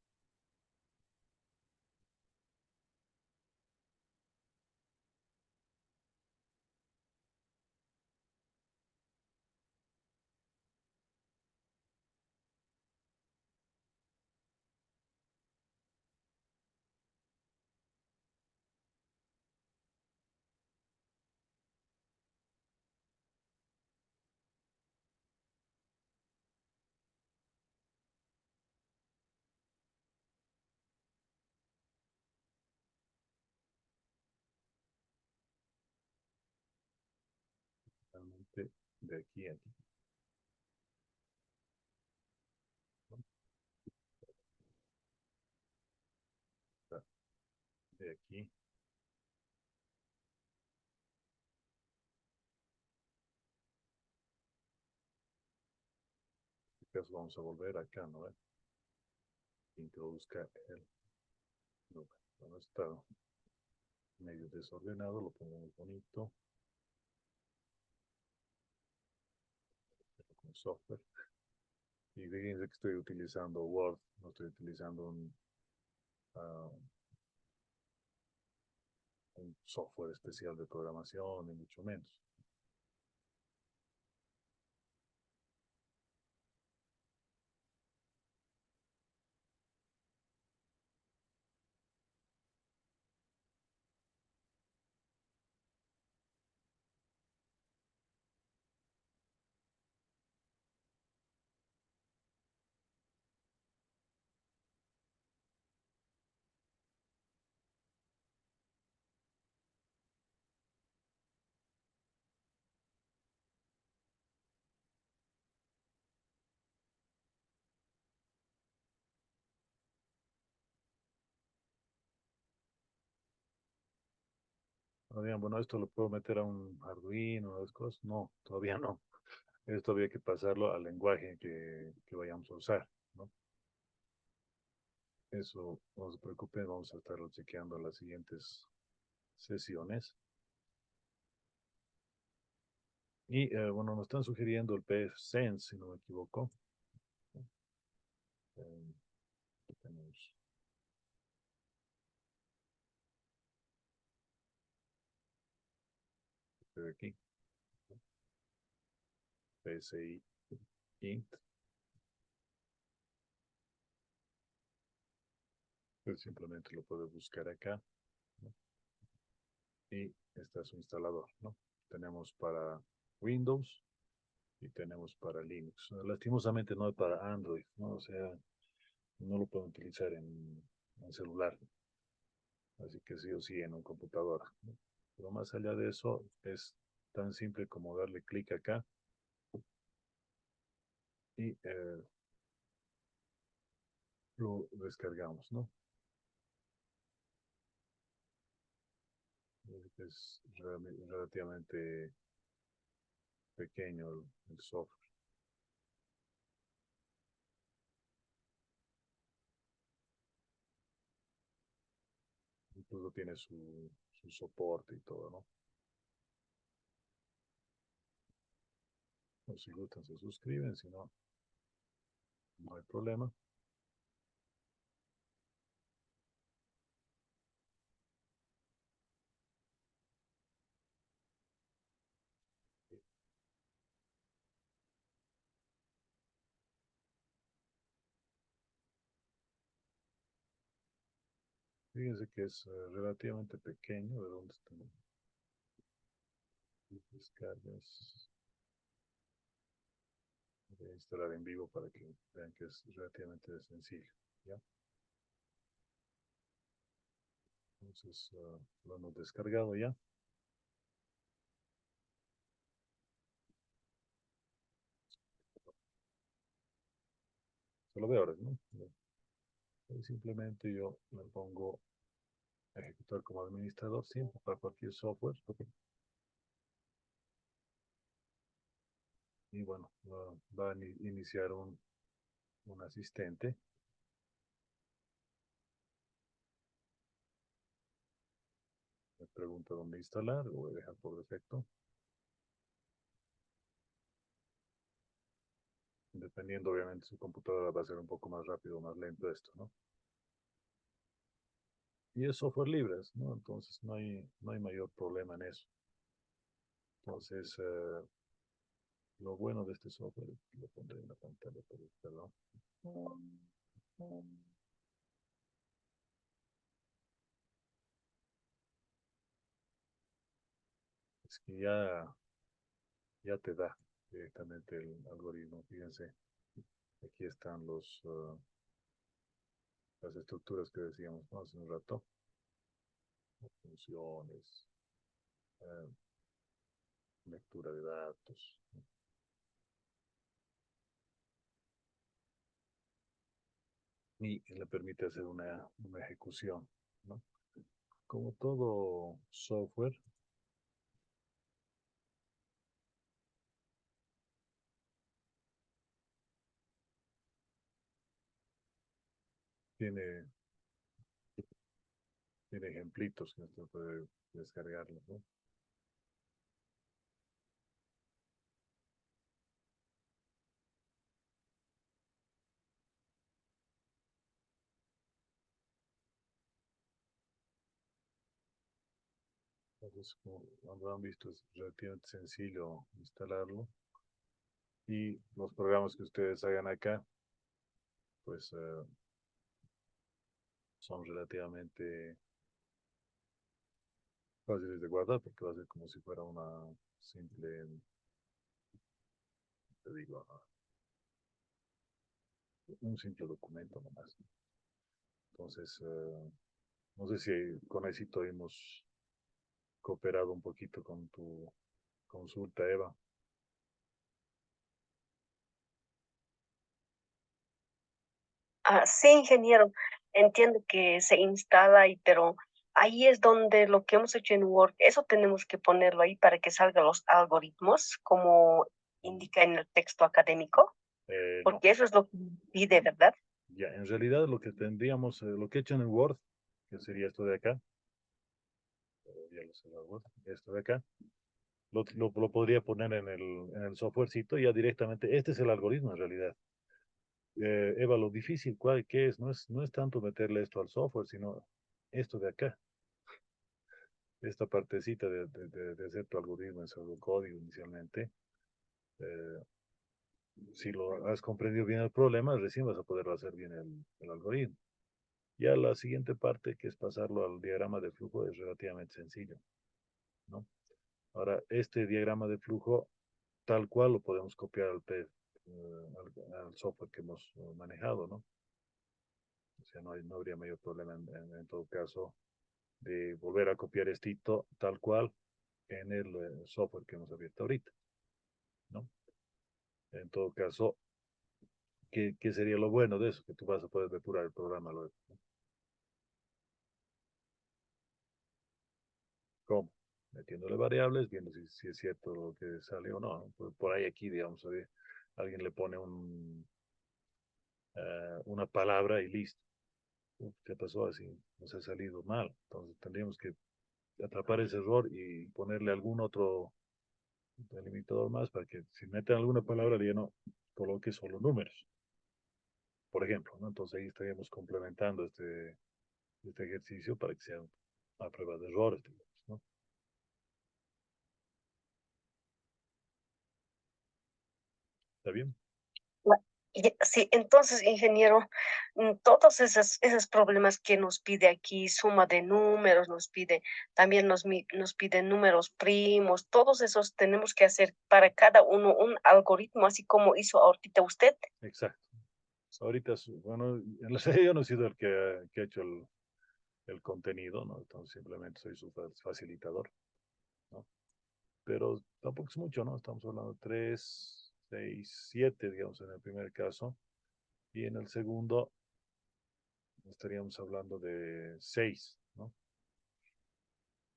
de aquí a aquí. ¿No? De aquí. En este caso vamos a volver acá, ¿no? Introduzca el número. Bueno, está medio desordenado, lo pongo muy bonito. Con software. Y fíjense que estoy utilizando Word, no estoy utilizando uh, un software especial de programación, ni mucho menos. Bueno, esto lo puedo meter a un Arduino, las cosas. No, todavía no. Esto había que pasarlo al lenguaje que vayamos a usar, ¿no? Eso, no se preocupen, vamos a estarlo chequeando en las siguientes sesiones. Y bueno, nos están sugiriendo el PFSense, si no me equivoco. Tenemos este de aquí, PSI int. Pues simplemente lo puede buscar acá, ¿no? Y este es su instalador, ¿no? Tenemos para Windows y tenemos para Linux. Lastimosamente no es para Android, ¿no? O sea, no lo pueden utilizar en celular. Así que sí o sí en un computador, ¿no? Pero más allá de eso, es tan simple como darle clic acá y lo descargamos, ¿no? Es relativamente pequeño el software. Incluso tiene su soporte y todo, ¿no? O si gustan se suscriben, si no, no hay problema. Fíjense que es relativamente pequeño. ¿De dónde están las descargas? Voy a instalar en vivo para que vean que es relativamente sencillo, ¿ya? Entonces, lo hemos descargado ya. Se lo veo ahora, ¿no? Y simplemente yo me pongo a ejecutar como administrador siempre para cualquier software. Y bueno, va a iniciar un asistente. Me pregunta dónde instalar, lo voy a dejar por defecto. Dependiendo, obviamente, su computadora va a ser un poco más rápido o más lento esto, ¿no? Y es software libre, ¿no? Entonces no hay mayor problema en eso. Entonces, lo bueno de este software, lo pondré en la pantalla, perdón, es que ya te da directamente el algoritmo. Fíjense, aquí están las estructuras que decíamos, ¿no? Hace un rato, funciones, lectura de datos. Y le permite hacer una ejecución, ¿no? Como todo software, tiene, tiene ejemplitos que usted puede descargarlos, ¿no? Entonces, como cuando han visto, es relativamente sencillo instalarlo. Y los programas que ustedes hagan acá, pues son relativamente fáciles de guardar, porque va a ser como si fuera una simple, te digo, un simple documento nomás. Entonces, no sé si con éxito hemos cooperado un poquito con tu consulta, Eva. Sí, ingeniero, entiendo que se instala ahí, pero ahí es donde lo que hemos hecho en Word, eso tenemos que ponerlo ahí para que salgan los algoritmos, como indica en el texto académico, No, porque eso es lo que pide, ¿verdad? ya, en realidad lo que tendríamos, lo que he hecho en el Word, que sería esto de acá, ya lo sé, Word, esto de acá, lo podría poner en el softwarecito ya directamente. Este es el algoritmo en realidad. Eva, lo difícil, ¿qué es? No es tanto meterle esto al software, sino esto de acá, esta partecita de hacer tu algoritmo en pseudocódigo inicialmente. Eh, si lo has comprendido bien el problema, recién vas a poder hacer bien el algoritmo. Ya la siguiente parte, que es pasarlo al diagrama de flujo, es relativamente sencillo, ¿no? Ahora, este diagrama de flujo, tal cual lo podemos copiar al software que hemos manejado, ¿no? O sea, no habría mayor problema en todo caso de volver a copiar esto tal cual en el software que hemos abierto ahorita, ¿no? En todo caso, ¿qué sería lo bueno de eso? Que tú vas a poder depurar el programa luego, ¿no? ¿Cómo? Metiéndole variables, viendo si es cierto lo que sale o no. Por ahí aquí, digamos, alguien le pone una palabra y listo. ¿Qué pasó? Así nos ha salido mal. Entonces tendríamos que atrapar ese error y ponerle algún otro delimitador más para que si meten alguna palabra ya no coloque solo números, por ejemplo, ¿no? Entonces ahí estaríamos complementando este ejercicio para que sea a prueba de errores, digamos, ¿no? ¿Está bien? La- Sí, entonces, ingeniero, todos esos problemas que nos pide aquí, suma de números, nos pide, también nos pide números primos, todos esos tenemos que hacer para cada uno un algoritmo, así como hizo ahorita usted. Exacto. Ahorita, bueno, en la serie yo no he sido el que ha hecho el contenido, ¿no? Entonces simplemente soy su facilitador, ¿no? Pero tampoco es mucho, ¿no? Estamos hablando de 3, 6, 7, digamos, en el primer caso. Y en el segundo estaríamos hablando de 6, ¿no?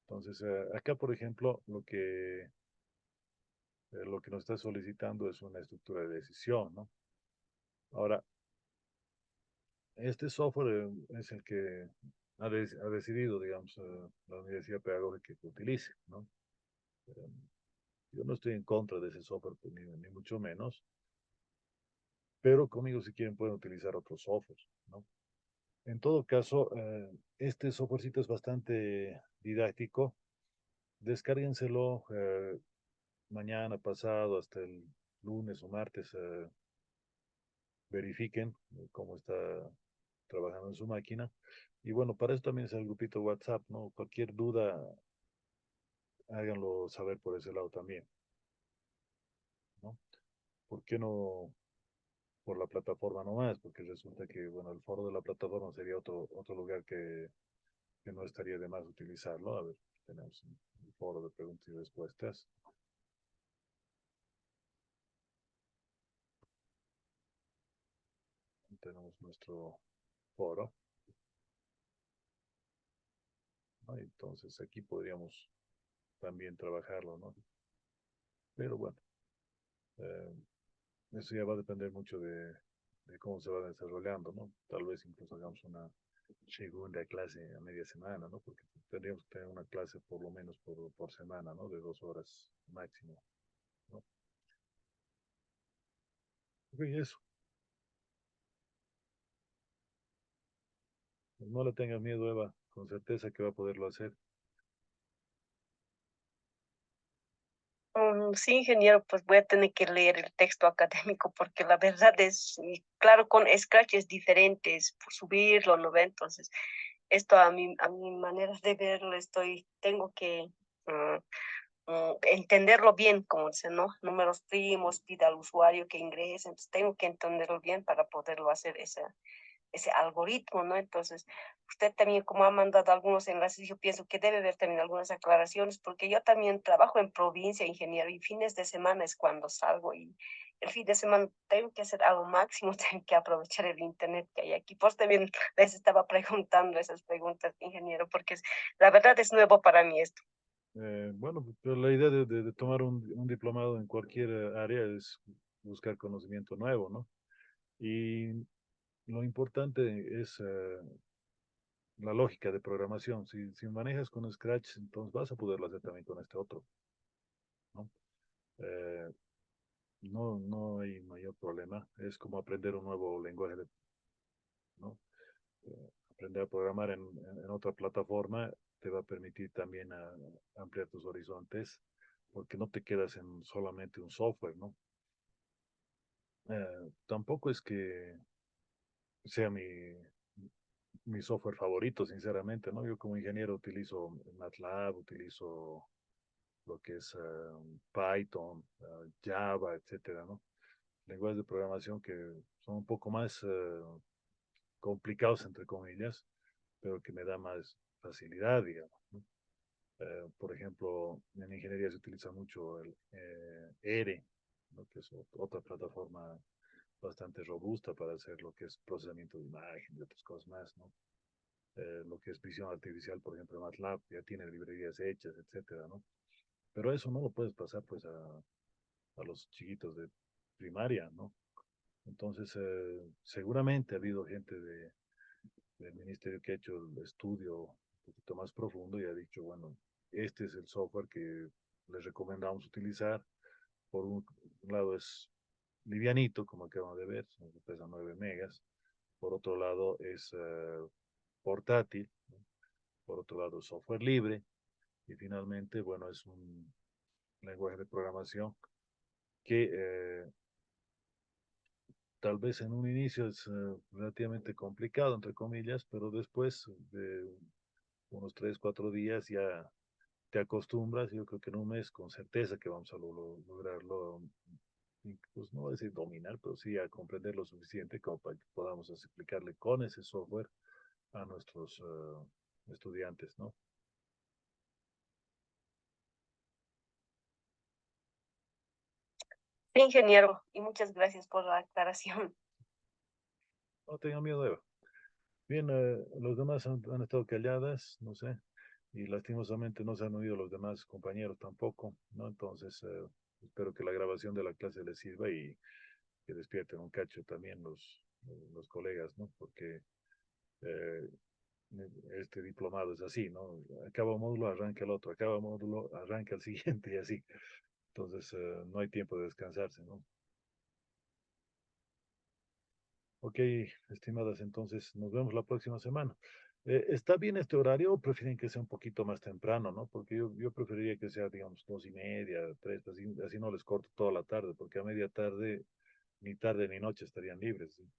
Entonces, acá, por ejemplo, lo que nos está solicitando es una estructura de decisión, ¿no? Ahora, este software es el que ha decidido, digamos, la universidad pedagógica que utilice, ¿no? Eh, yo no estoy en contra de ese software, pues, ni mucho menos, pero conmigo si quieren pueden utilizar otros softwares, ¿no? En todo caso, este softwarecito es bastante didáctico. Descárguenselo mañana, pasado, hasta el lunes o martes. Verifiquen cómo está trabajando en su máquina. Y bueno, para eso también es el grupito WhatsApp, ¿no? Cualquier duda, háganlo saber por ese lado también, ¿no? ¿Por qué no por la plataforma nomás? Porque resulta que, bueno, el foro de la plataforma sería otro lugar que no estaría de más utilizarlo. A ver, tenemos un foro de preguntas y respuestas. tenemos nuestro foro, ¿no? Entonces aquí podríamos también trabajarlo, ¿no? Pero bueno, eh, eso ya va a depender mucho de cómo se va desarrollando, ¿no? Tal vez incluso hagamos una segunda clase a media semana, ¿no? Porque tendríamos que tener una clase por lo menos por semana, ¿no? De 2 horas máximo, ¿no? Ok, eso. No le tengas miedo, Eva. Con certeza que va a poderlo hacer. Sí, ingeniero, pues voy a tener que leer el texto académico porque la verdad es, y claro, con Scratch es diferente, es por subirlo, ¿no ve? Entonces, esto a mi manera de verlo, tengo que entenderlo bien, como dice, ¿no? Números primos, pide al usuario que ingrese, entonces tengo que entenderlo bien para poderlo hacer ese algoritmo, ¿no? Entonces, usted también, como ha mandado algunos enlaces, yo pienso que debe haber también algunas aclaraciones, porque yo también trabajo en provincia, ingeniero, y fines de semana es cuando salgo, y el fin de semana tengo que hacer algo máximo, tengo que aprovechar el internet que hay aquí. Pues también les estaba preguntando esas preguntas, ingeniero, porque la verdad es nuevo para mí esto. Bueno, pero la idea de tomar un diplomado en cualquier área es buscar conocimiento nuevo, ¿no? Y lo importante es la lógica de programación. Si manejas con Scratch, entonces vas a poderlo hacer también con este otro, ¿no? Eh, no hay mayor problema. Es como aprender un nuevo lenguaje, ¿no? Aprender a programar en otra plataforma te va a permitir también ampliar tus horizontes, porque no te quedas en solamente un software, ¿no? Tampoco es que sea mi software favorito, sinceramente, ¿no? Yo como ingeniero utilizo MATLAB, utilizo lo que es Python, Java, etcétera, ¿no? Lenguajes de programación que son un poco más complicados, entre comillas, pero que me da más facilidad, digamos, ¿no? Por ejemplo, en ingeniería se utiliza mucho el R, ¿no? Que es otra plataforma bastante robusta para hacer lo que es procesamiento de imagen y otras cosas más, ¿no? Lo que es visión artificial, por ejemplo, MATLAB ya tiene librerías hechas, etcétera, ¿no? Pero eso no lo puedes pasar pues a los chiquitos de primaria, ¿no? Entonces, seguramente ha habido gente del ministerio que ha hecho el estudio un poquito más profundo y ha dicho, bueno, este es el software que les recomendamos utilizar. Por un lado es livianito, como acabamos de ver, pesa 9 megas. Por otro lado es portátil, ¿no? Por otro lado software libre y finalmente, bueno, es un lenguaje de programación que tal vez en un inicio es relativamente complicado, entre comillas, pero después de unos 3, 4 días ya te acostumbras. Yo creo que en un mes con certeza que vamos a lograrlo, pues no voy a decir dominar, pero sí a comprender lo suficiente como para que podamos explicarle con ese software a nuestros estudiantes, ¿no? Sí, ingeniero, y muchas gracias por la aclaración. No tengan miedo, Eva. Bien, los demás han estado calladas, no sé, y lastimosamente no se han oído los demás compañeros tampoco, ¿no? Entonces, espero que la grabación de la clase les sirva y que despierten un cacho también los colegas, ¿no? Porque eh, este diplomado es así, ¿no? Acaba un módulo, arranca el otro, acaba un módulo, arranca el siguiente y así. Entonces, no hay tiempo de descansarse, ¿no? Ok, estimadas, entonces nos vemos la próxima semana. ¿Está bien este horario o prefieren que sea un poquito más temprano, no? Porque yo preferiría que sea, digamos, 2:30, 3, así no les corto toda la tarde, porque a media tarde, ni tarde ni noche estarían libres, ¿sí?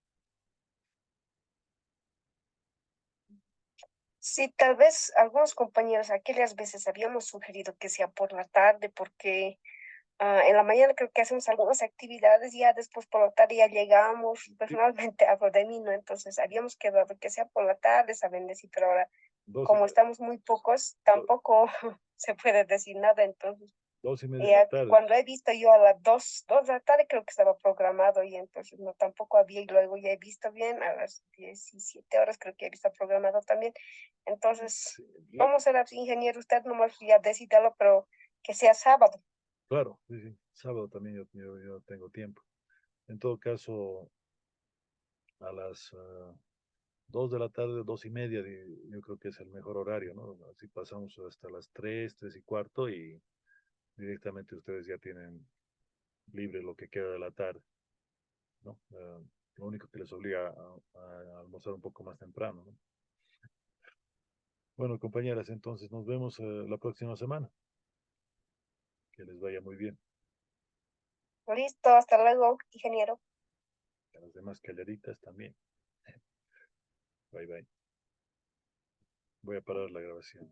Sí, tal vez algunos compañeros aquellas veces habíamos sugerido que sea por la tarde, porque en la mañana creo que hacemos algunas actividades, y ya después por la tarde ya llegamos. Sí, Personalmente hablo de mí, ¿no? Entonces habíamos quedado que sea por la tarde, saben decir, pero ahora, dos y como media. estamos muy pocos, do- tampoco se puede decir nada, entonces. 2:30 Y de la tarde. cuando he visto yo a las 2 de la tarde creo que estaba programado y entonces no tampoco había y luego ya he visto bien a las 17 horas creo que he visto programado también. Entonces, Sí, ¿cómo será, ingeniero? Usted nomás ya decídalo, pero que sea sábado. claro, sí, sí. Sábado también yo tengo tiempo. En todo caso, a las 2 de la tarde, 2:30, yo creo que es el mejor horario, ¿no? Así pasamos hasta las 3, 3:15 y directamente ustedes ya tienen libre lo que queda de la tarde, ¿no? Lo único que les obliga a almorzar un poco más temprano, ¿no? Bueno, compañeras, entonces nos vemos la próxima semana. Que les vaya muy bien. Listo, hasta luego, ingeniero. A las demás calladitas también. Bye bye. Voy a parar la grabación.